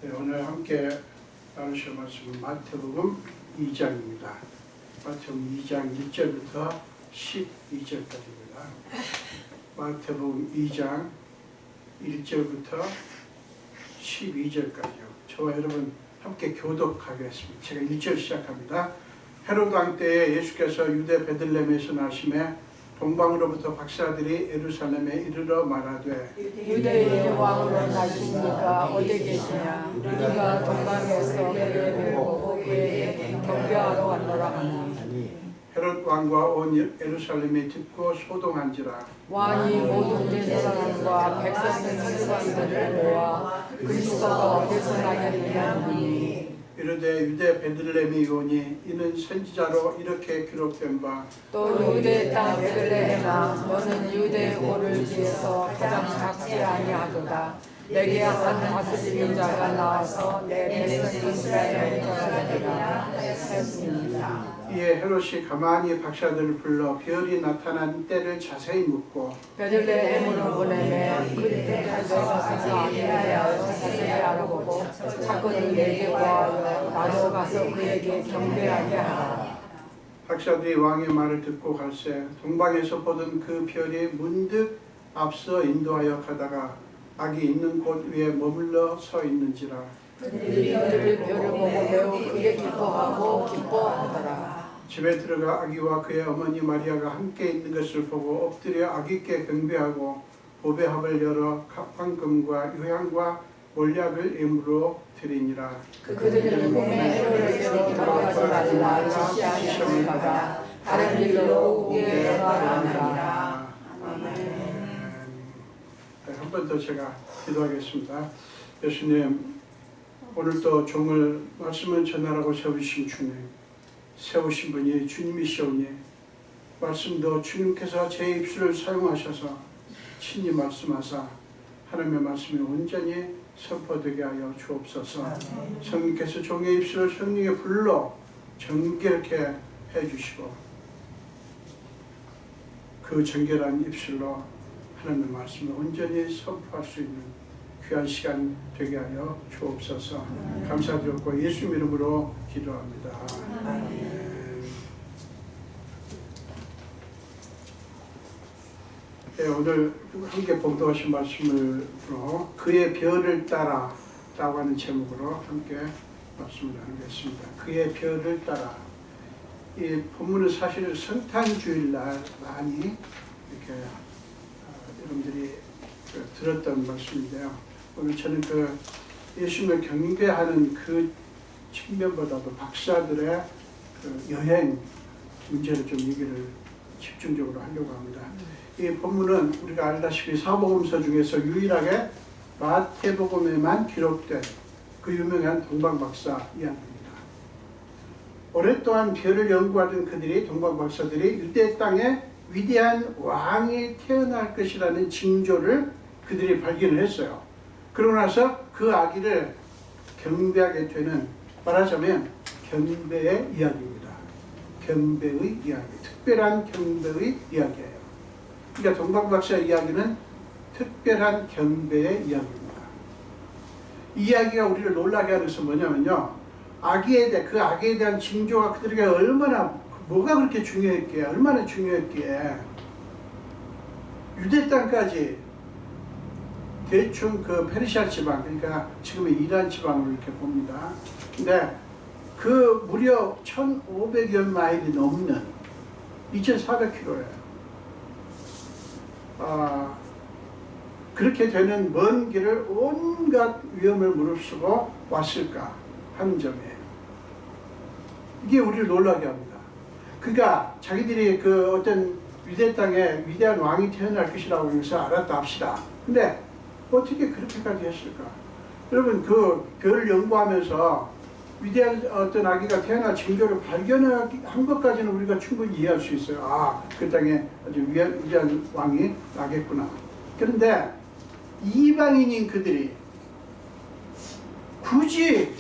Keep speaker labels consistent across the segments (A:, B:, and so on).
A: 네, 오늘 함께 나누실 말씀은 마태복음 2장입니다. 마태복음 2장 1절부터 12절까지입니다. 마태복음 2장 1절부터 12절까지요. 저와 여러분 함께 교독하겠습니다. 제가 1절 시작합니다. 헤롯 왕 때에 예수께서 유대 베들레헴에서 나심에 동방으로부터 박사들이 예루살렘에 이르러 말하되
B: 유대인의 왕으로 나시니까 어디 계시냐? 우리가 동방에서 그를 보고 그에게 경배하러 왔노라 하니
A: 헤롯 왕과 온 예루살렘이 듣고 소동한지라.
B: 왕이 모든 제사장과 백성의 서기관들을 모아 그리스도가 어디서 나겠느냐 하니
A: 이르되 유대 베들레헴이 오니 이는 선지자로 이렇게 기록된 바
B: 또 유대 땅 베들레헴아 너는 유대 오를지에서 가장 작지 아니하도다. 내게 한 다스리는 자가 나와서 내 백성 이스라엘을 저주하리라 했습니다.
A: 이에 헤롯이 가만히 박사들을 불러 별이 나타난 때를 자세히 묻고
B: 베들레헴으로 보내매 그때까지 가서 아기에 대하여 자세히 알아보고 사건을 내게 구하여 나도 가서 그에게 경배하게 하라.
A: 박사들이 왕의 말을 듣고 갈새 동방에서 보던 그 별이 문득 앞서 인도하여 가다가 아기 있는 곳 위에 머물러 서 있는지라.
B: 그들이 별을 보고 매우 크게 기뻐하고 기뻐하더라.
A: 집에 들어가 아기와 그의 어머니 마리아가 함께 있는 것을 보고 엎드려 아기께 경배하고 보배합을 열어 황금과 유향과 몰약을 예물로 드리니라.
B: 그들은 꿈에 헤롯에게로 돌아가지 말라 지시하였다가 다른 길로 오게 돌아가니라. 아멘.
A: 한 번 더 제가 기도하겠습니다. 예수님, 오늘도 종을 말씀을 전하라고 세우신 주님, 세우신 분이 주님이시오니 말씀도 주님께서 제 입술을 사용하셔서 친히 말씀하사 하나님의 말씀이 온전히 선포되게 하여 주옵소서. 성령께서 종의 입술을 성령의 불로 정결케 해주시고 그 정결한 입술로 하나님의 말씀을 온전히 선포할 수 있는 귀한 시간 되게 하여 주옵소서. 감사드렸고 예수 이름으로 기도합니다. 네, 오늘 함께 봉독하신 말씀으로 그의 별을 따라 라고 하는 제목으로 함께 말씀을 나누겠습니다. 그의 별을 따라. 이 본문은 사실 성탄주일날 많이 이렇게 여러분들이 들었던 말씀인데요. 오늘 저는 그 예수님을 경배하는 그 측면보다도 박사들의 그 여행 문제를 좀 얘기를 집중적으로 하려고 합니다. 이 본문은 우리가 알다시피 사복음서 중에서 유일하게 마태복음에만 기록된 그 유명한 동방박사 이야기입니다. 오랫동안 별을 연구하던 그들이 동방박사들이 유대 땅에 위대한 왕이 태어날 것이라는 징조를 그들이 발견을 했어요. 그러고 나서 그 아기를 경배하게 되는, 말하자면 경배의 이야기입니다. 경배의 이야기, 특별한 경배의 이야기예요. 그러니까 동방박사 이야기는 특별한 경배의 이야기입니다. 이 이야기가 우리를 놀라게 하는 것은 뭐냐면요, 그 아기에 대한 징조가 그들에게 얼마나, 뭐가 그렇게 중요했기에, 얼마나 중요했기에 유대 땅까지 대충 그 페르시아 지방, 그러니까 지금의 이란 지방을 이렇게 봅니다. 근데 그 무려 1500여 마일이 넘는 2400km예요. 그렇게 되는 먼 길을 온갖 위험을 무릅쓰고 왔을까 하는 점이에요. 이게 우리를 놀라게 합니다. 그러니까 자기들이 그 어떤 유대 땅에 위대한 왕이 태어날 것이라고 해서 알았다 합시다. 근데 어떻게 그렇게까지 했을까? 여러분, 그 별을 연구하면서 위대한 어떤 아기가 태어날 징조를 발견한 것까지는 우리가 충분히 이해할 수 있어요. 그 땅에 아주 위대한 왕이 나겠구나. 그런데 이방인인 그들이 굳이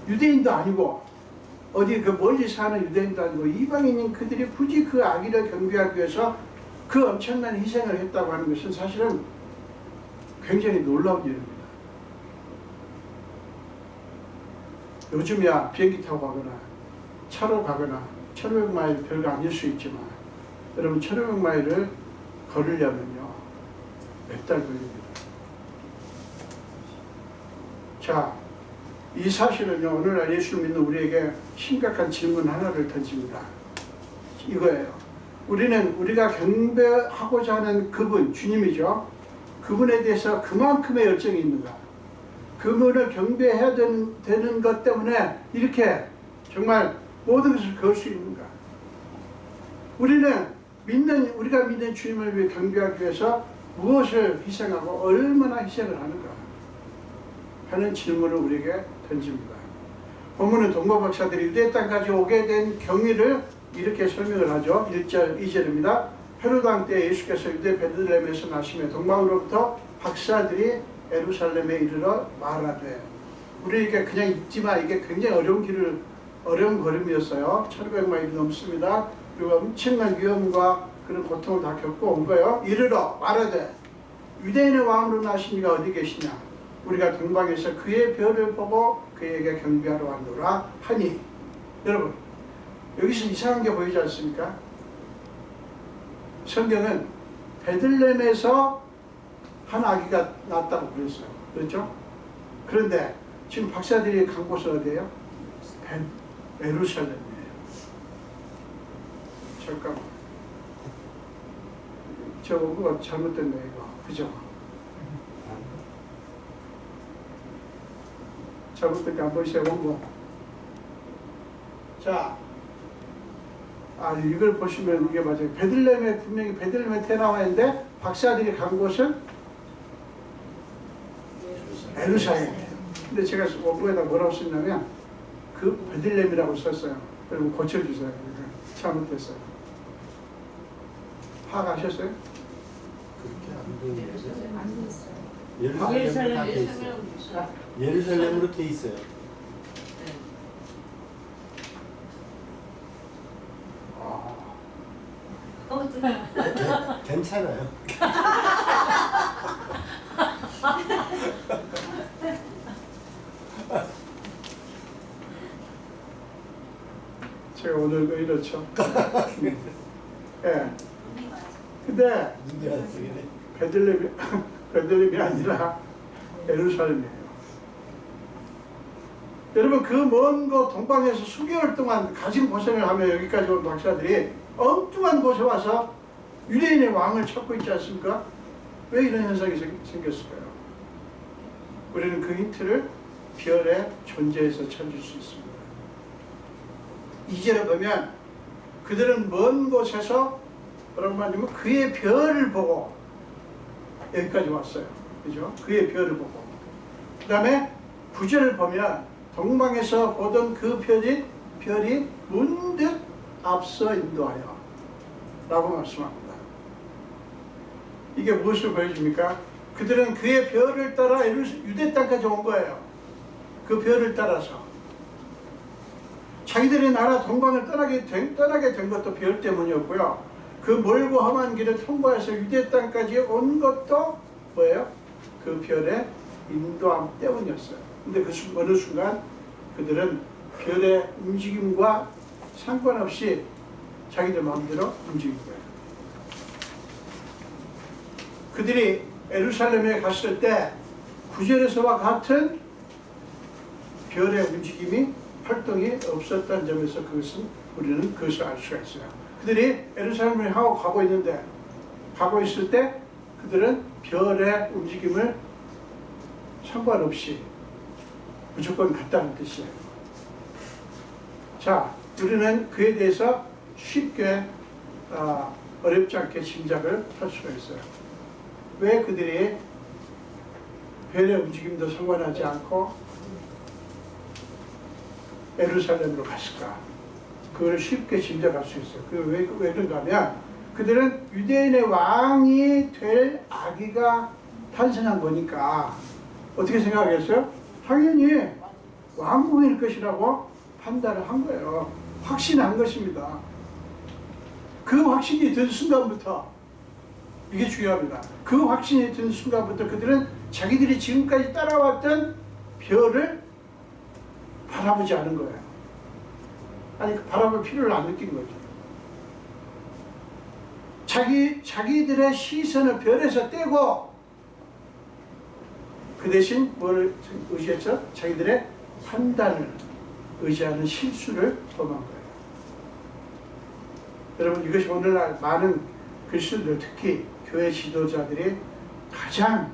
A: 유대인도 아니고 어디 그 멀리 사는 유대인도 아니고 이방인인 그들이 굳이 그 아기를 경배하기 위해서 그 엄청난 희생을 했다고 하는 것은 사실은 굉장히 놀라운 일입니다. 요즘이야 비행기 타고 가거나 차로 가거나 1500마일 별거 아닐 수 있지만 여러분 1500마일을 걸으려면요 몇 달 걸립니다. 자, 이 사실은요 오늘날 예수를 믿는 우리에게 심각한 질문 하나를 던집니다. 이거예요. 우리가 경배하고자 하는 그분, 주님이죠. 그분에 대해서 그만큼의 열정이 있는가? 그분을 경배해야 되는 것 때문에 이렇게 정말 모든 것을 걸 수 있는가? 우리가 믿는 주님을 위해 경배하기 위해서 무엇을 희생하고 얼마나 희생을 하는가? 하는 질문을 우리에게 던집니다. 본문은 동방 박사들이 유대 땅까지 오게 된 경위를 이렇게 설명을 하죠. 1절, 2절입니다. 헤로드 왕 때 예수께서 유대 베들레헴에서 나시며 동방으로부터 박사들이 예루살렘에 이르러 말하되, 우리에게 그냥 읽지만 이게 굉장히 어려운 걸음이었어요. 1500마일이 넘습니다. 그리고 엄청난 위험과 그런 고통을 다 겪고 온 거예요. 이르러 말하되 유대인의 왕으로 나신 이가 어디 계시냐? 우리가 동방에서 그의 별을 보고 그에게 경배하러 왔노라 하니. 여러분, 여기서 이상한 게 보이지 않습니까? 성경은 베들레헴에서 한 아기가 낳았다고 그랬어요. 그렇죠? 그런데 지금 박사들이 간 곳은 어디예요? 예루살렘이에요. 잠깐만. 저 원고가 잘못됐네 이거. 그죠? 잘못된 게 안 보이세요? 원고. 자, 이걸 보시면 이게 맞아요. 베들레헴에 분명히 베들레헴에 태어나와 있는데 박사들이 간 곳은 예루살렘이에요. 근데 제가 원고에다 뭐라고 썼냐면 그 베들레헴이라고 썼어요. 여러분 고쳐주세요. 잘못됐어요. 파악하셨어요?
C: 그렇게 안 보이는데 예루살렘으로 다 돼 있어요. 예루살렘으로 돼 있어요. 괜찮아요.
A: 제가 오늘 왜 이렇죠? 예. 근데 베들레헴이 아니라 예루살렘이에요. 여러분 그 먼 곳 동방에서 수개월 동안 가진 고생을 하며 여기까지 온 박사들이 엉뚱한 곳에 와서 유대인의 왕을 찾고 있지 않습니까? 왜 이런 현상이 생겼을까요? 우리는 그 힌트를 별의 존재에서 찾을 수 있습니다. 2절에 보면 그들은 먼 곳에서 뭐라고 말하냐면 그의 별을 보고 여기까지 왔어요. 그죠? 그의 별을 보고. 그 다음에 9절을 보면 동방에서 보던 그 별이 문득 앞서 인도하여 라고 말씀합니다. 이게 무엇을 보여줍니까? 그들은 그의 별을 따라 유대 땅까지 온 거예요. 그 별을 따라서. 자기들의 나라 동방을 떠나게 된 것도 별 때문이었고요. 그 멀고 험한 길을 통과해서 유대 땅까지 온 것도 뭐예요? 그 별의 인도함 때문이었어요. 근데 그 어느 순간 그들은 별의 움직임과 상관없이 자기들 마음대로 움직인 거예요. 그들이 예루살렘에 갔을 때 9절에서와 같은 별의 움직임이 활동이 없었다는 점에서 우리는 그것을 알 수가 있어요. 그들이 예루살렘을 향하고 가고 있을 때 그들은 별의 움직임을 상관없이 무조건 갔다는 뜻이에요. 자, 우리는 그에 대해서 쉽게 어렵지 않게 짐작을 할 수가 있어요. 왜 그들이 별의 움직임도 상관하지 않고 예루살렘으로 갔을까? 그걸 쉽게 짐작할 수 있어요. 왜 그런가 하면 그들은 유대인의 왕이 될 아기가 탄생한 거니까 어떻게 생각했어요? 당연히 왕궁일 것이라고 판단을 한 거예요. 확신한 것입니다. 그 확신이 든 순간부터, 이게 중요합니다. 그 확신이 든 순간부터 그들은 자기들이 지금까지 따라왔던 별을 바라보지 않은 거예요. 아니, 그 바라볼 필요를 안 느낀 거죠. 자기들의 시선을 별에서 떼고 그 대신 뭘 의지했죠? 자기들의 판단을 의지하는 실수를 범한 거예요. 여러분, 이것이 오늘날 많은 그리스도인들, 특히 교회 지도자들이 가장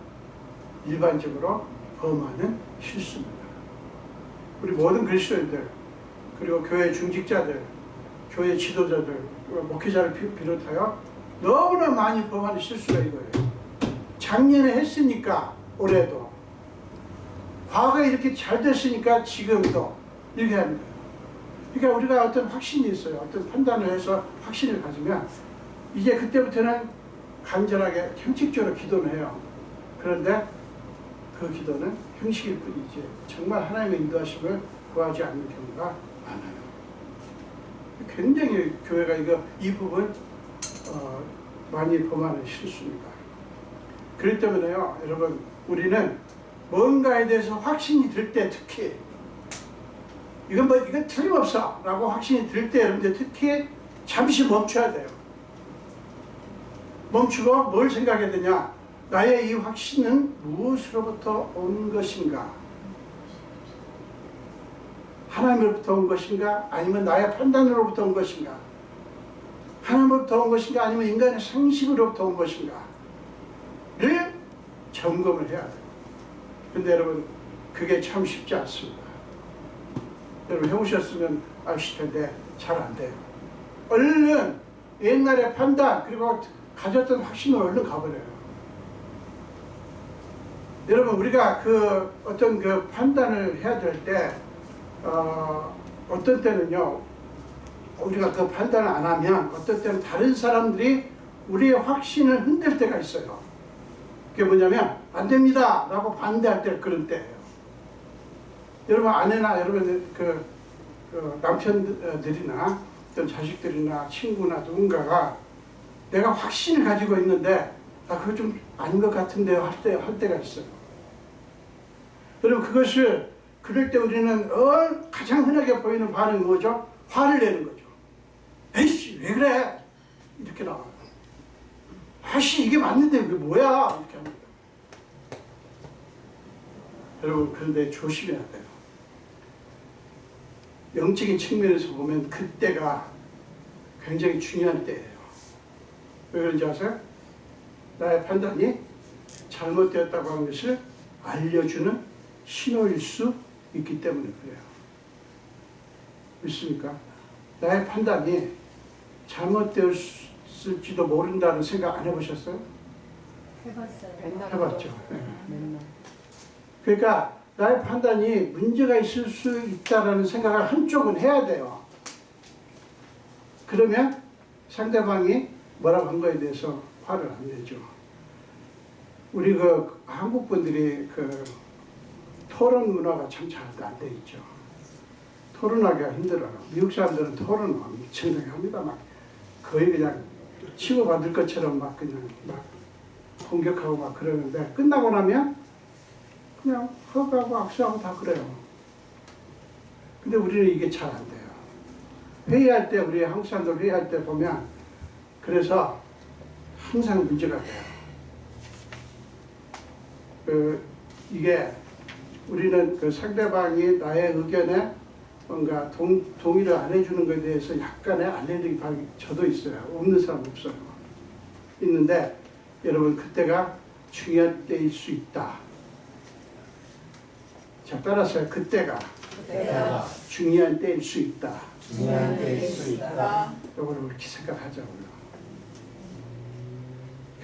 A: 일반적으로 범하는 실수입니다. 우리 모든 그리스도인들, 그리고 교회 중직자들, 교회 지도자들, 목회자를 비롯하여 너무나 많이 범하는 실수가 이거예요. 작년에 했으니까 올해도, 과거에 이렇게 잘 됐으니까 지금도 이렇게 합니다. 그러니까 우리가 어떤 확신이 있어요. 어떤 판단을 해서 확신을 가지면 이제 그때부터는 간절하게 형식적으로 기도는 해요. 그런데 그 기도는 형식일 뿐이지 정말 하나님의 인도하심을 구하지 않는 경우가 많아요. 굉장히 교회가 이 부분 많이 범하는 실수입니다. 그렇기 때문에요, 여러분, 우리는 뭔가에 대해서 확신이 들 때, 특히 이건 틀림없어 라고 확신이 들 때, 여러분들 특히 잠시 멈춰야 돼요. 멈추고 뭘 생각해야 되냐? 나의 이 확신은 무엇으로부터 온 것인가? 하나님으로부터 온 것인가? 아니면 나의 판단으로부터 온 것인가? 하나님으로부터 온 것인가? 아니면 인간의 상식으로부터 온 것인가? 를 점검을 해야 돼요. 근데 여러분, 그게 참 쉽지 않습니다. 여러분, 해보셨으면 아실 텐데 잘 안 돼요. 얼른 옛날의 판단, 그리고 가졌던 확신을 얼른 가버려요. 여러분, 우리가 어떤 판단을 해야 될 때, 어떤 때는요, 우리가 그 판단을 안 하면 어떤 때는 다른 사람들이 우리의 확신을 흔들 때가 있어요. 그게 뭐냐면, 안 됩니다 라고 반대할 때, 그런 때예요. 여러분, 아내나 여러분 남편들이나 어떤 자식들이나 친구나 누군가가 내가 확신을 가지고 있는데 그거 좀 아닌 것 같은데요 할 때가 있어요. 여러분, 그럴 때 우리는 가장 흔하게 보이는 반응이 뭐죠? 화를 내는 거죠. 에이씨, 왜 그래? 이렇게 나와요. 아씨, 이게 맞는데 이게 뭐야? 이렇게 합니다. 여러분, 그런데 조심해야 돼요. 영적인 측면에서 보면 그때가 굉장히 중요한 때예요. 왜 그런지 아세요? 나의 판단이 잘못되었다고 하는 것을 알려주는 신호일 수 있기 때문에 그래요. 믿습니까? 나의 판단이 잘못되었을지도 모른다는 생각 안 해보셨어요?
B: 해봤어요.
A: 해봤죠.
B: 맨날.
A: 그러니까 나의 판단이 문제가 있을 수 있다는 생각을 한쪽은 해야 돼요. 그러면 상대방이 뭐라고 한 거에 대해서 화를 안 내죠. 우리 한국 분들이 토론 문화가 참 잘 안 돼 있죠. 토론하기가 힘들어요. 미국 사람들은 토론을 엄청나게 합니다. 막 거의 그냥 치고받을 것처럼 막 공격하고 막 그러는데 끝나고 나면 그냥 허가하고 악수하고 다 그래요. 근데 우리는 이게 잘 안 돼요. 회의할 때, 우리 한국 사람들 회의할 때 보면 그래서 항상 문제가 돼요. 이게 우리는 상대방이 나의 의견에 뭔가 동의를 안 해주는 것에 대해서 약간의 알레르기 저도 있어요. 없는 사람 없어요. 있는데 여러분, 그때가 중요한 때일 수 있다. 자, 따라서 그때가 중요한 때일 수 있다.
C: 중요한 때일 수 있다.
A: 이걸 이렇게 생각하자고요.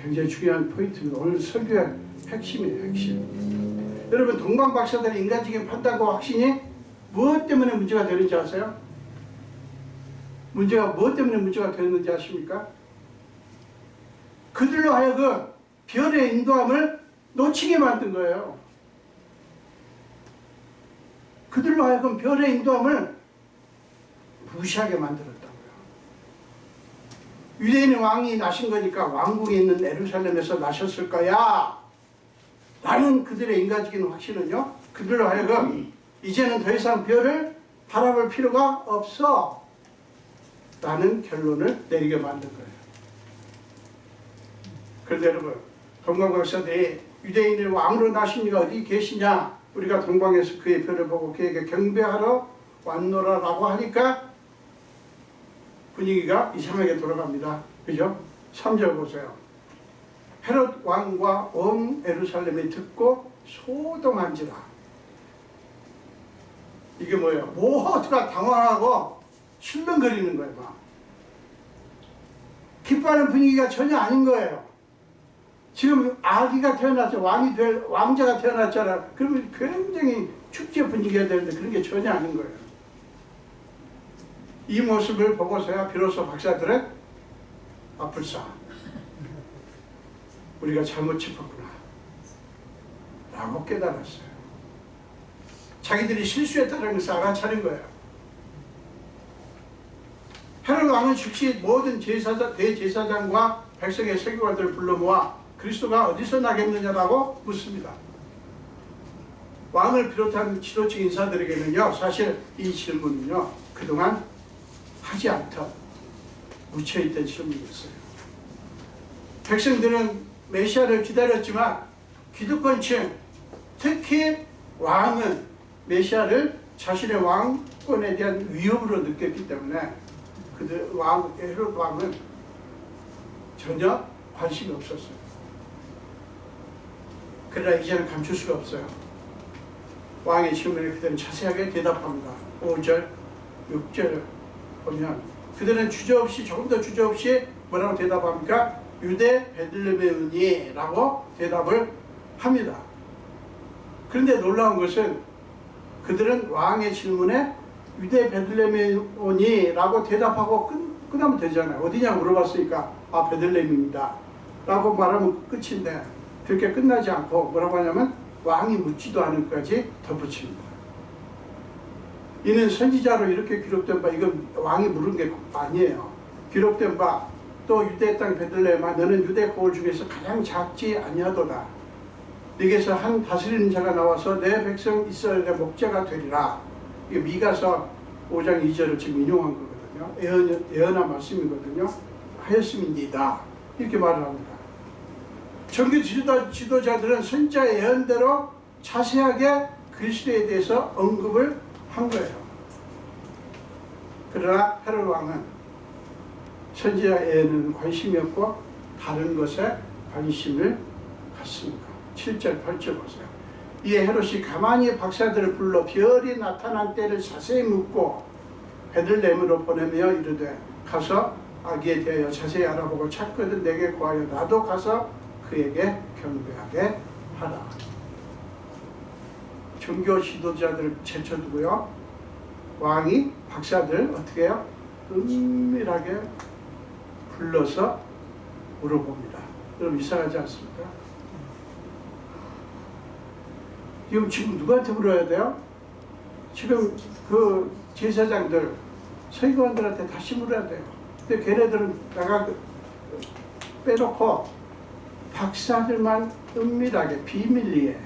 A: 굉장히 중요한 포인트입니다. 오늘 설교의 핵심이에요, 핵심. 여러분, 동방 박사들의 인간적인 판단과 확신이 무엇 때문에 문제가 되는지 아세요? 무엇 때문에 문제가 되는지 아십니까? 그들로 하여금 별의 인도함을 놓치게 만든 거예요. 그들로 하여금 별의 인도함을 무시하게 만들었다고요. 유대인의 왕이 나신 거니까 왕궁에 있는 예루살렘에서 나셨을 거야 라는 그들의 인간적인 확신은요, 그들로 하여금 이제는 더 이상 별을 바라볼 필요가 없어 라는 결론을 내리게 만든 거예요. 그런데 여러분, 동방박사들이 유대인의 왕으로 나신 이가 어디 계시냐, 우리가 동방에서 그의 별을 보고 그에게 경배하러 왔노라라고 하니까 분위기가 이상하게 돌아갑니다. 그죠? 3절 보세요. 헤롯 왕과 온 예루살렘이 듣고 소동한지라. 이게 뭐예요? 모두가 당황하고 실명거리는 거예요. 막. 기뻐하는 분위기가 전혀 아닌 거예요. 지금 아기가 태어났죠. 왕자가 태어났잖아. 그러면 굉장히 축제 분위기가 되는데 그런 게 전혀 아닌 거예요. 이 모습을 보고서야 비로소 박사들은 불사, 우리가 잘못 짚었구나 라고 깨달았어요. 자기들이 실수했다는 것을 알아차린 거예요. 헤롯 왕은 즉시 모든 대제사장과 백성의 서기관들을 불러 모아 그리스도가 어디서 나겠느냐라고 묻습니다. 왕을 비롯한 지도층 인사들에게는요, 사실 이 질문은요, 그동안 하지 않던 묻혀있던 질문이었어요. 백성들은 메시아를 기다렸지만 기득권층, 특히 왕은 메시아를 자신의 왕권에 대한 위협으로 느꼈기 때문에 헤롯 왕은 전혀 관심이 없었어요. 그러나 이제는 감출 수가 없어요. 왕의 질문에 그들은 자세하게 대답합니다. 5절, 6절 보면 그들은 주저없이, 조금 더 주저없이 뭐라고 대답합니까? 유대 베들레헴의 은이 라고 대답을 합니다. 그런데 놀라운 것은 그들은 왕의 질문에 유대 베들레헴의 은이 라고 대답하고 끝나면 되잖아요. 어디냐고 물어봤으니까 베들레헴입니다 라고 말하면 끝인데, 그렇게 끝나지 않고 뭐라고 하냐면 왕이 묻지도 않은 것까지 덧붙입니다. 이는 선지자로 이렇게 기록된 바, 이건 왕이 물은 게 아니에요. 기록된 바, 또 유대 땅 베들레헴아, 너는 유대 고을 중에서 가장 작지 아니하도다. 네게서 한 다스리는 자가 나와서 내 백성 이스라엘의 목자가 되리라. 이게 미가서 5장 2절을 지금 인용한 거거든요. 예언한 말씀이거든요. 하였음입니다. 이렇게 말을 합니다. 정규 지도자들은 선지자의 예언대로 자세하게 그리스도에 대해서 언급을 한 거예요. 그러나 헤롯 왕은 선지자의 예언에는 관심이 없고 다른 것에 관심을 갖습니다. 7절, 8절 보세요. 이에 헤롯이 가만히 박사들을 불러 별이 나타난 때를 자세히 묻고 베들레헴으로 보내며 이르되, 가서 아기에 대하여 자세히 알아보고 찾거든 내게 구하여 나도 가서 그에게 경배하게 하라. 종교 지도자들 제쳐두고요, 왕이 박사들 어떻게 해요? 은밀하게 불러서 물어봅니다. 여러분 이상하지 않습니까? 지금 누구한테 물어야 돼요? 지금 그 제사장들, 서기관들한테 다시 물어야 돼요. 근데 걔네들은 빼놓고 박사들만 은밀하게 비밀리에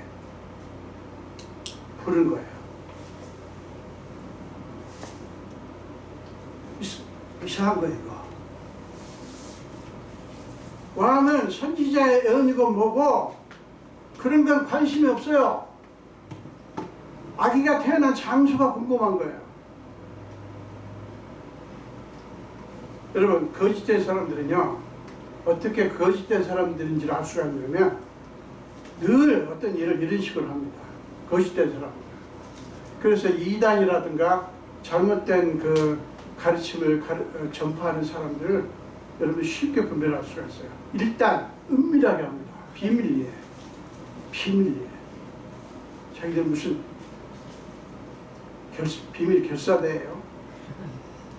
A: 부른 거예요. 이상한 거예요, 이거. 왕은 선지자의 예언이고 뭐고 그런 건 관심이 없어요. 아기가 태어난 장소가 궁금한 거예요. 여러분, 거짓된 사람들은요, 어떻게 거짓된 사람들인지를 알 수가 있냐면 늘 어떤 일을 이런 식으로 합니다. 거짓된 사람들. 그래서 이단이라든가 잘못된 그 가르침을 전파하는 사람들을 여러분 쉽게 분별할 수가 있어요. 일단 은밀하게 합니다. 비밀리에. 자기들 무슨 비밀 결사대예요.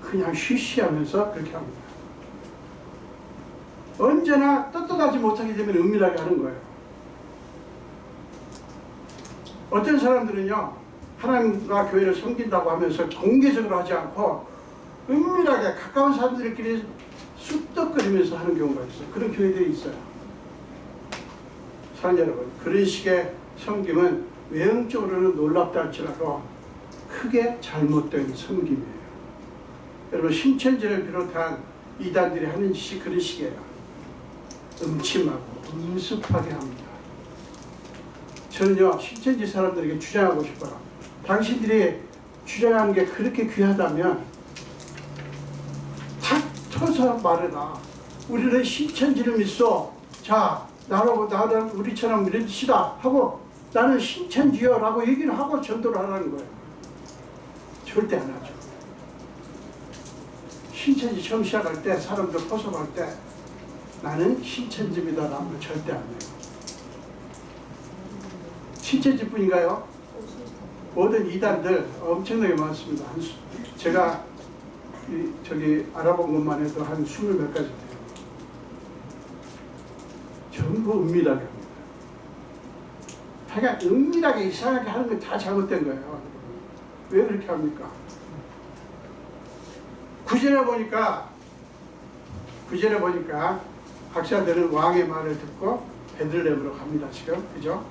A: 그냥 쉬쉬하면서 그렇게 합니다. 언제나 떳떳하지 못하게 되면 은밀하게 하는 거예요. 어떤 사람들은요, 하나님과 교회를 섬긴다고 하면서 공개적으로 하지 않고 은밀하게 가까운 사람들끼리 쑥덕거리면서 하는 경우가 있어요. 그런 교회들이 있어요. 사랑하는 여러분, 그런 식의 섬김은 외형적으로는 놀랍다 할지라도 크게 잘못된 섬김이에요. 여러분, 신천지를 비롯한 이단들이 하는 짓이 그런 식이에요. 음침하고 음습하게 합니다. 저는요, 신천지 사람들에게 주장하고 싶어요. 당신들이 주장하는 게 그렇게 귀하다면 탁 터서 말해라. 우리는 신천지를 믿소. 자, 나는 우리처럼 믿읍시다 하고, 나는 신천지요 라고 얘기를 하고 전도를 하라는 거예요. 절대 안 하죠. 신천지 처음 시작할 때, 사람들 포섭할 때 나는 신천지입니다 라고 절대 안 해요. 신천지뿐인가요? 모든 이단들 엄청나게 많습니다. 제가 저기 알아본 것만 해도 한 20몇 가지 돼요. 전부 은밀하게 합니다. 자기가 은밀하게 이상하게 하는 건 다 잘못된 거예요. 왜 그렇게 합니까? 구절에 보니까 박사들은 왕의 말을 듣고 베들레헴으로 갑니다. 지금 그죠?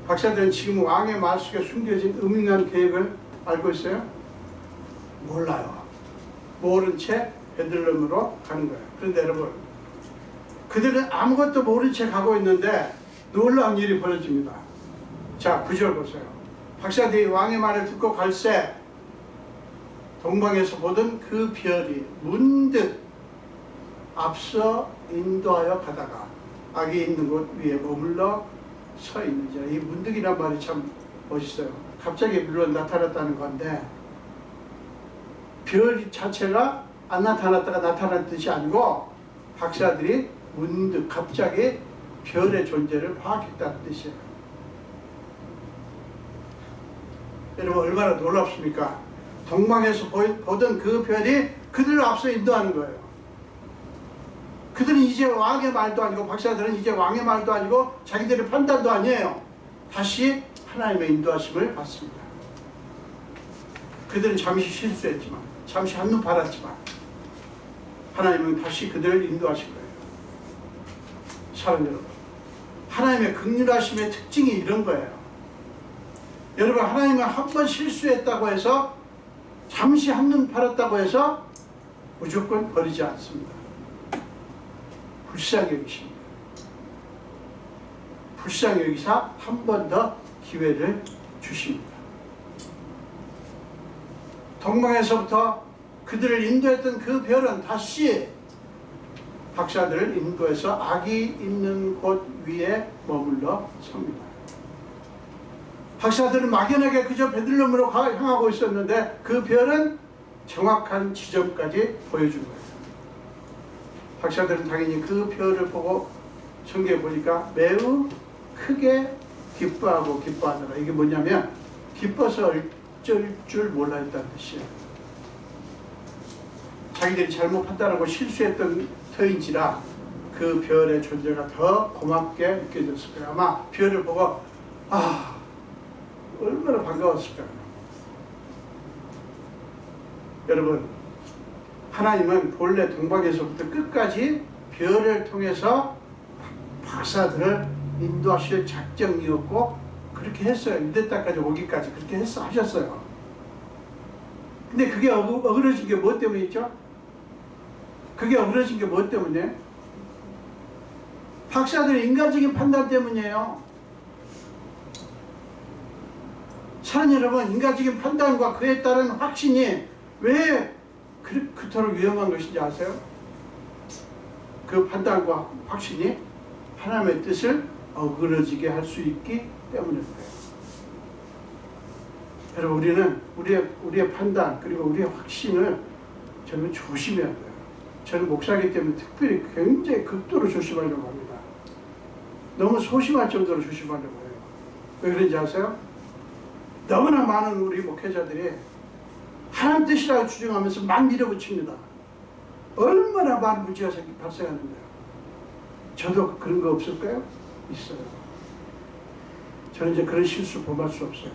A: 박사들은 지금 왕의 말 속에 숨겨진 음흉한 계획을 알고 있어요? 몰라요. 모른 채 베들레헴으로 가는 거예요. 그런데 여러분, 그들은 아무것도 모른 채 가고 있는데 놀라운 일이 벌어집니다. 자, 9절 보세요. 박사들이 왕의 말을 듣고 갈새 동방에서 보던 그 별이 문득 앞서 인도하여 가다가 악이 있는 곳 위에 머물러 서 있는지. 이 문득이란 말이 참 멋있어요. 갑자기 물론 나타났다는 건데, 별 자체가 안 나타났다가 나타난 뜻이 아니고 박사들이 문득 갑자기 별의 존재를 파악했다는 뜻이에요. 여러분, 얼마나 놀랍습니까? 동방에서 보던 그 별이 그들을 앞서 인도하는 거예요. 그들은 이제 왕의 말도 아니고, 박사들은 이제 왕의 말도 아니고 자기들의 판단도 아니에요. 다시 하나님의 인도하심을 받습니다. 그들은 잠시 실수했지만, 잠시 한눈 팔았지만 하나님은 다시 그들을 인도하신 거예요. 사랑 여러분, 하나님의 긍휼하심의 특징이 이런 거예요. 여러분, 하나님은 한 번 실수했다고 해서, 잠시 한눈 팔았다고 해서 무조건 버리지 않습니다. 불쌍히 여기십니다. 불쌍히 여기사 한 번 더 기회를 주십니다. 동방에서부터 그들을 인도했던 그 별은 다시 박사들을 인도해서 악이 있는 곳 위에 머물러 섭니다. 박사들은 막연하게 그저 베들레헴으로 향하고 있었는데 그 별은 정확한 지점까지 보여준 거예요. 박사들은 당연히 그 별을 보고 성경에 보니까 매우 크게 기뻐하고 기뻐하더라. 이게 뭐냐면 기뻐서 어쩔 줄 몰라 했다는 뜻이에요. 자기들이 잘못 판단하고 실수했던 터인지라 그 별의 존재가 더 고맙게 느껴졌을 거예요. 아마 별을 보고 얼마나 반가웠을까요? 여러분, 하나님은 본래 동방에서부터 끝까지 별을 통해서 박사들을 인도하실 작정이었고 그렇게 했어요. 유대 땅까지 오기까지 그렇게 하셨어요. 근데 그게 어그러진 게 뭐 때문이죠? 그게 어그러진 게 뭐 때문에? 박사들의 인간적인 판단 때문이에요. 사랑 여러분, 인간적인 판단과 그에 따른 확신이 왜 그토록 위험한 것인지 아세요? 그 판단과 확신이 하나님의 뜻을 어그러지게 할 수 있기 때문인 거예요. 여러분, 우리는 우리의 판단 그리고 우리의 확신을 저는 조심해야 돼요. 저는 목사이기 때문에 특별히 굉장히 극도로 조심하려고 합니다. 너무 소심할 정도로 조심하려고 해요. 왜 그런지 아세요? 너무나 많은 우리 목회자들이 하나님 뜻이라고 주장하면서 막 밀어붙입니다. 얼마나 많은 문제가 발생하는데요. 저도 그런 거 없을까요? 있어요. 저는 이제 그런 실수 범할 수 없어요.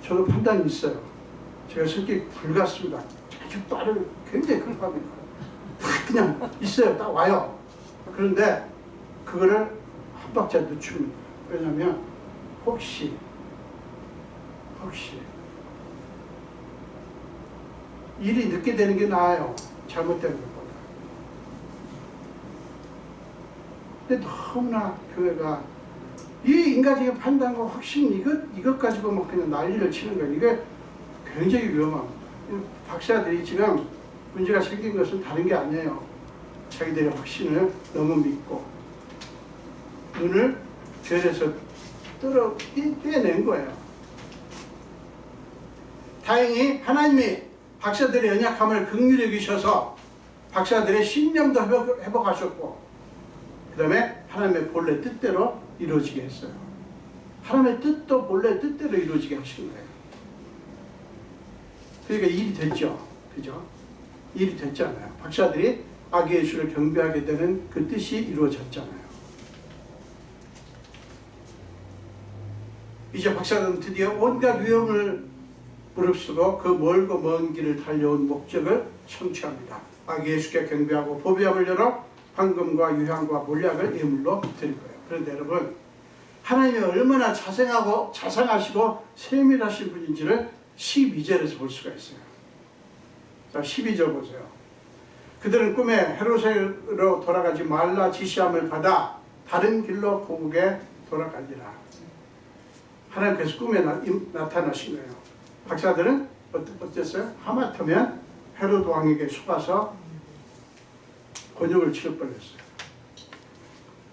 A: 저도 판단이 있어요. 제가 성격이 불같습니다. 자주 딸을 굉장히 급합니다. 그냥 있어요. 딱 와요. 그런데 그거를 한 박자 늦춥니다. 왜냐하면 혹시 혹시 일이 늦게 되는 게 나아요. 잘못된 것보다. 근데 너무나 교회가 이 인간적인 판단과 확신 이것 가지고 뭐 그냥 난리를 치는 거예요. 이게 굉장히 위험합니다. 박사들이 지금 문제가 생긴 것은 다른 게 아니에요. 자기들의 확신을 너무 믿고 눈을 별에서 떼낸 거예요. 다행히 하나님이 박사들의 연약함을 긍휼히 여기셔서 박사들의 신념도 회복하셨고 그 다음에 하나님의 본래 뜻대로 이루어지게 했어요. 하나님의 뜻도 본래 뜻대로 이루어지게 하신 거예요. 그러니까 일이 됐죠. 그죠? 일이 됐잖아요. 박사들이 아기 예수를 경배하게 되는 그 뜻이 이루어졌잖아요. 이제 박사들은 드디어 온갖 위험을 무릅쓰고 그 멀고 먼 길을 달려온 목적을 성취합니다. 아기 예수께 경배하고 보배함을 열어 황금과 유향과 몰약을 예물로 드릴 거예요. 그런데 여러분, 하나님이 얼마나 자상하시고 세밀하신 분인지를 12절에서 볼 수가 있어요. 자, 12절 보세요. 그들은 꿈에 헤롯으로 돌아가지 말라 지시함을 받아 다른 길로 고국에 돌아가니라. 하나님께서 꿈에 나타나신 거예요. 박사들은 어땠어요? 하마터면 헤롯 왕에게 속아서 곤욕을 치를 뻔했어요.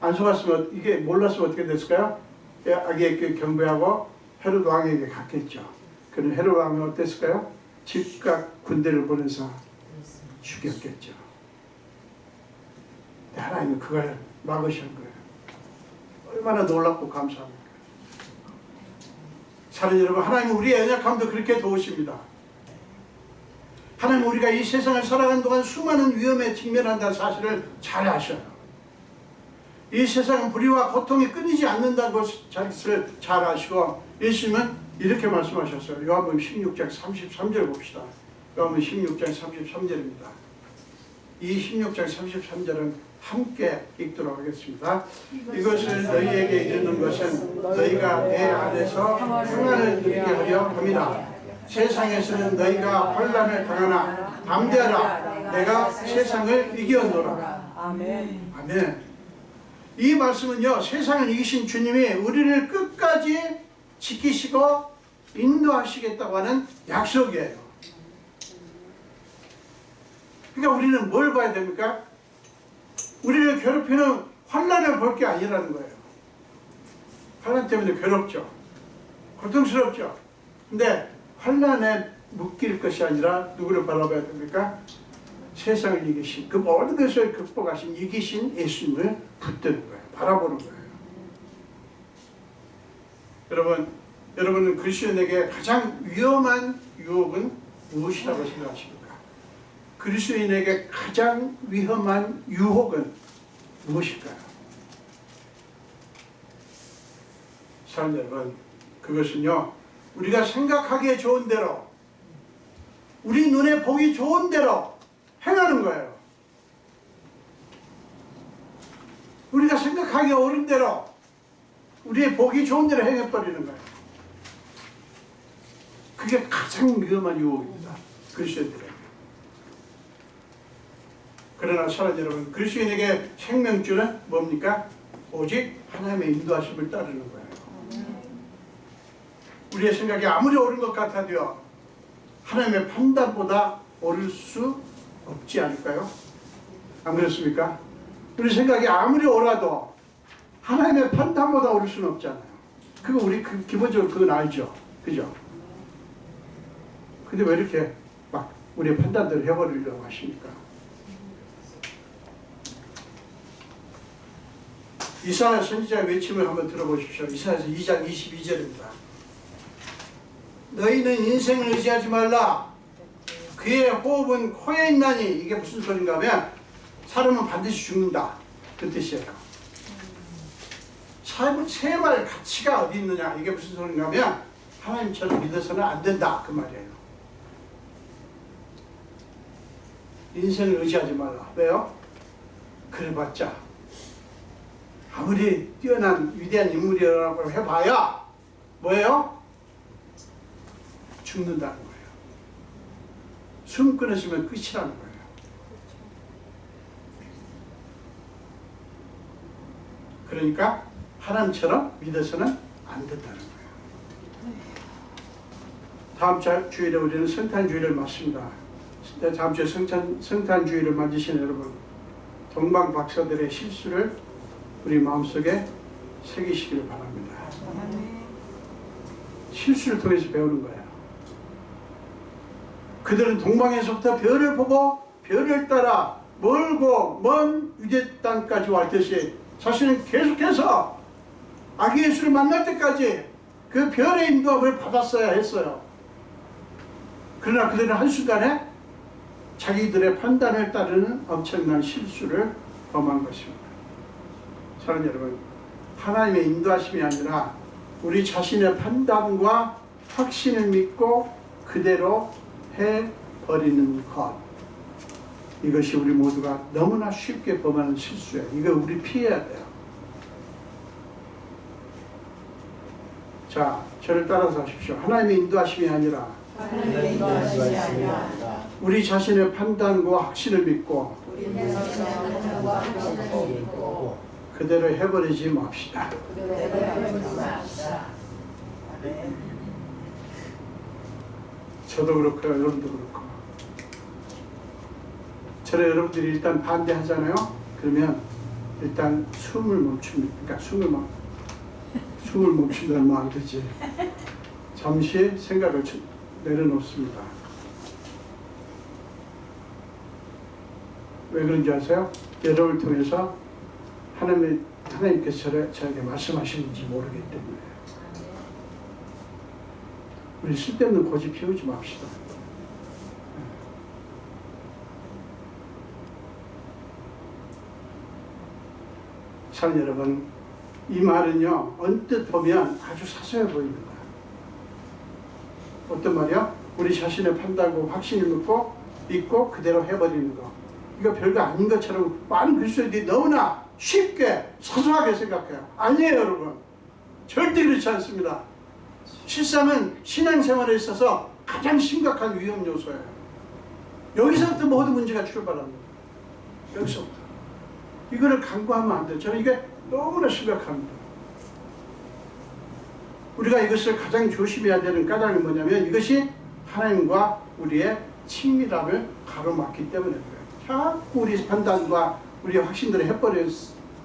A: 안 속았으면, 이게 몰랐으면 어떻게 됐을까요? 아기에게 경배하고 헤롯 왕에게 갔겠죠. 그럼 헤롯 왕은 어땠을까요? 즉각 군대를 보내서 죽였겠죠. 하나님은 그걸 막으신 거예요. 얼마나 놀랍고 감사합니까? 사랑하는 여러분, 하나님은 우리의 연약함도 그렇게 도우십니다. 하나님은 우리가 이 세상을 살아가는 동안 수많은 위험에 직면한다는 사실을 잘 아셔요. 이 세상은 불의와 고통이 끊이지 않는다는 것을 잘 아시고 예수님은 이렇게 말씀하셨어요. 요한복음 16장 33절 봅시다. 요한복음 16장 33절입니다. 이 16장 33절은 함께 읽도록 하겠습니다. 이것을 너희에게 이르는 것은 너희가 내 안에서 평안을 누리게 하려 함이라. 세상에서는 너희가 환난을 당하나 담대하라. 내가 세상을 이겨노라.
B: 아멘.
A: 아멘. 이 말씀은요, 세상을 이기신 주님이 우리를 끝까지 지키시고 인도하시겠다고 하는 약속이에요. 그러니까 우리는 뭘 봐야 됩니까? 우리를 괴롭히는 환난을 볼 게 아니라는 거예요. 환난 때문에 괴롭죠. 고통스럽죠. 근데 환난에 묶일 것이 아니라 누구를 바라봐야 됩니까? 세상을 이기신, 그 모든 것을 극복하신 이기신 예수님을 붙드는 거예요. 바라보는 거예요. 여러분은 그리스도인에게 가장 위험한 유혹은 무엇이라고 생각하십니까? 그리스도인에게 가장 위험한 유혹은 무엇일까요? 사랑하는 여러분, 그것은요, 우리가 생각하기에 좋은 대로, 우리 눈에 보기 좋은 대로 행하는 거예요. 우리가 생각하기 옳은 대로, 우리의 보기 좋은 대로 행해버리는 거예요. 그게 가장 위험한 유혹입니다. 그리스도인들에게. 그러나 사랑하는 여러분, 그리스도인에게 생명줄은 뭡니까? 오직 하나님의 인도하심을 따르는 거예요. 우리의 생각이 아무리 옳은 것 같아도요, 하나님의 판단보다 옳을 수 없지 않을까요? 안 그렇습니까? 우리 생각이 아무리 옳아도 하나님의 판단보다 옳을 수는 없잖아요. 그거 우리 기본적으로 그건 알죠. 그죠? 근데 왜 이렇게 막 우리의 판단대로 해버리려고 하십니까? 이사야 선지자의 외침을 한번 들어보십시오. 이사야서 2장 22절입니다. 너희는 인생을 의지하지 말라. 그의 호흡은 코에 있나니. 이게 무슨 소린가 하면 사람은 반드시 죽는다, 그 뜻이에요. 생활 가치가 어디 있느냐, 이게 무슨 소린가 하면 하나님처럼 믿어서는 안 된다, 그 말이에요. 인생을 의지하지 말라. 왜요? 그래봤자 아무리 뛰어난 위대한 인물이라고 해봐야 뭐예요? 죽는다는 거예요. 숨 끊어지면 끝이라는 거예요. 그러니까 하나님처럼 믿어서는 안 된다는 거예요. 다음 주일에 우리는 성탄주의를 맞습니다. 다음 주에 성탄주의를 맞으신 여러분, 동방 박사들의 실수를 우리 마음속에 새기시기를 바랍니다. 실수를 통해서 배우는 거예요. 그들은 동방에서부터 별을 보고 별을 따라 멀고 먼 유대 땅까지 왔듯이 자신은 계속해서 아기 예수를 만날 때까지 그 별의 인도함을 받았어야 했어요. 그러나 그들은 한순간에 자기들의 판단을 따르는 엄청난 실수를 범한 것입니다. 사랑하는 여러분, 하나님의 인도하심이 아니라 우리 자신의 판단과 확신을 믿고 그대로 해버리는 것, 이것이 우리 모두가 너무나 쉽게 범하는 실수예요. 이거 우리 피해야 돼요. 자, 저를 따라서 하십시오. 하나님의 인도하심이 아니라 우리 자신의 판단과 확신을 믿고 그대로 해버리지 맙시다. 저도 그렇고 여러분도 그렇고. 저는 여러분들이 일단 반대하잖아요. 그러면 일단 숨을 멈춥니다. 그러니까 숨을 멈춘다는 말 되지. 잠시 생각을 내려놓습니다. 왜 그런지 아세요? 여러분을 통해서 하나님께서 저에게 말씀하시는지 모르기 때문에. 우리 쓸데없는 고집 피우지 맙시다. 사랑하는 여러분, 이 말은요, 언뜻 보면 아주 사소해 보입니다. 어떤 말이요? 우리 자신의 판단과 확신을 믿고 그대로 해버리는 거. 이거 별거 아닌 것처럼 많은 그리스도인들이 너무나 쉽게 사소하게 생각해요. 아니에요, 여러분. 절대 그렇지 않습니다. 실상은 신앙생활에 있어서 가장 심각한 위험 요소예요. 여기서부터 모든 문제가 출발합니다. 여기서부터. 이거를 간과하면 안 돼요. 저는 이게 너무나 심각합니다. 우리가 이것을 가장 조심해야 되는 까닭은 뭐냐면 이것이 하나님과 우리의 친밀함을 가로막기 때문에 그래요. 자꾸 우리 판단과 우리 확신들을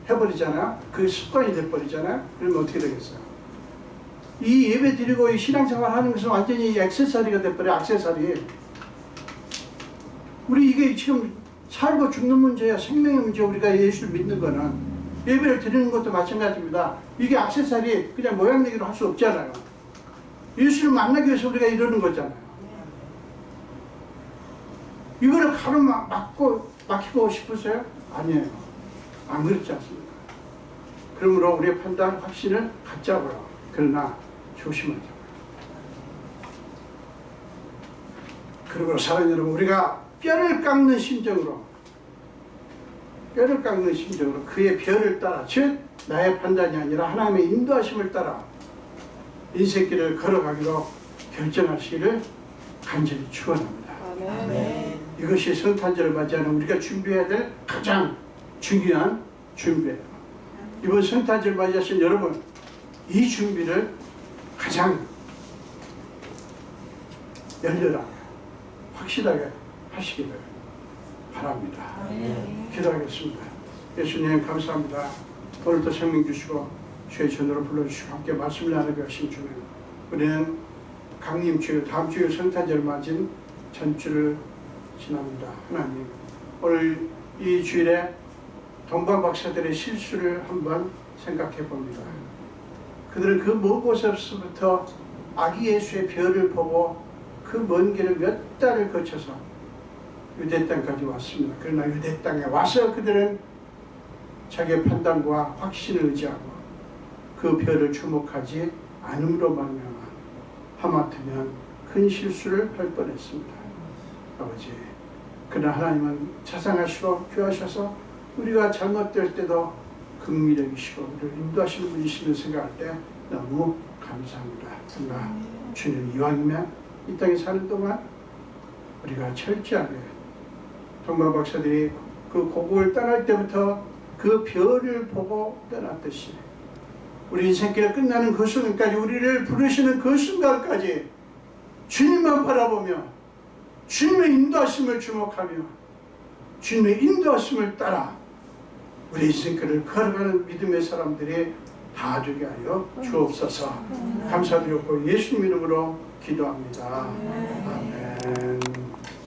A: 해버리잖아요. 그 습관이 돼버리잖아요. 그러면 어떻게 되겠어요? 이 예배 드리고 이 신앙생활 하는 것은 완전히 액세서리가 돼버려요. 액세서리. 우리 이게 지금 살고 죽는 문제야. 생명의 문제. 우리가 예수를 믿는 거는 예배를 드리는 것도 마찬가지입니다. 이게 액세서리 그냥 모양내기로 할 수 없잖아요. 예수를 만나기 위해서 우리가 이러는 거잖아요. 이거를 막히고 싶으세요? 아니에요. 안 그렇지 않습니다. 그러므로 우리의 판단, 확신을 갖자고요. 그러나 조심하자고요. 그리고 사랑하는 여러분, 우리가 뼈를 깎는 심정으로 그의 별을 따라, 즉 나의 판단이 아니라 하나님의 인도하심을 따라 인생길을 걸어가기로 결정하시기를 간절히 축원합니다.
B: 아멘.
A: 이것이 성탄절을 맞이하는 우리가 준비해야 될 가장 중요한 준비예요. 이번 성탄절 맞이하신 여러분, 이 준비를 가장 열렬하게 확실하게 하시기를 바랍니다. 기도하겠습니다. 예수님 감사합니다. 오늘도 생명 주시고 주의 전으로 불러주시고 함께 말씀을 나누게 하신 주님, 우리는 강림 주일 다음 주일 성탄절 맞은 전주를 지납니다. 하나님, 오늘 이 주일에 동방 박사들의 실수를 한번 생각해 봅니다. 그들은 그 먼 곳에서부터 아기 예수의 별을 보고 그 먼 길을 몇 달을 거쳐서 유대 땅까지 왔습니다. 그러나 유대 땅에 와서 그들은 자기의 판단과 확신을 의지하고 그 별을 주목하지 않음으로 말미암아 하마터면 큰 실수를 할 뻔했습니다. 아버지, 그러나 하나님은 자상하시고 귀하셔서 우리가 잘못될 때도 긍휼히 여기시고 우리를 인도하시는 분이시는 생각할 때 너무 감사합니다. 그러나 주님, 이왕이면 이 땅에 사는 동안 우리가 철저하게 동방 박사들이 그 고국을 떠날 때부터 그 별을 보고 떠났듯이 우리 인생길 끝나는 그 순간까지 우리를 부르시는 그 순간까지 주님만 바라보며 주님의 인도하심을 주목하며 주님의 인도하심을 따라 우리 인생길을 걸어가는 믿음의 사람들이 다 되게 하여 주옵소서. 감사드렸고 예수님 이름으로 기도합니다. 아멘.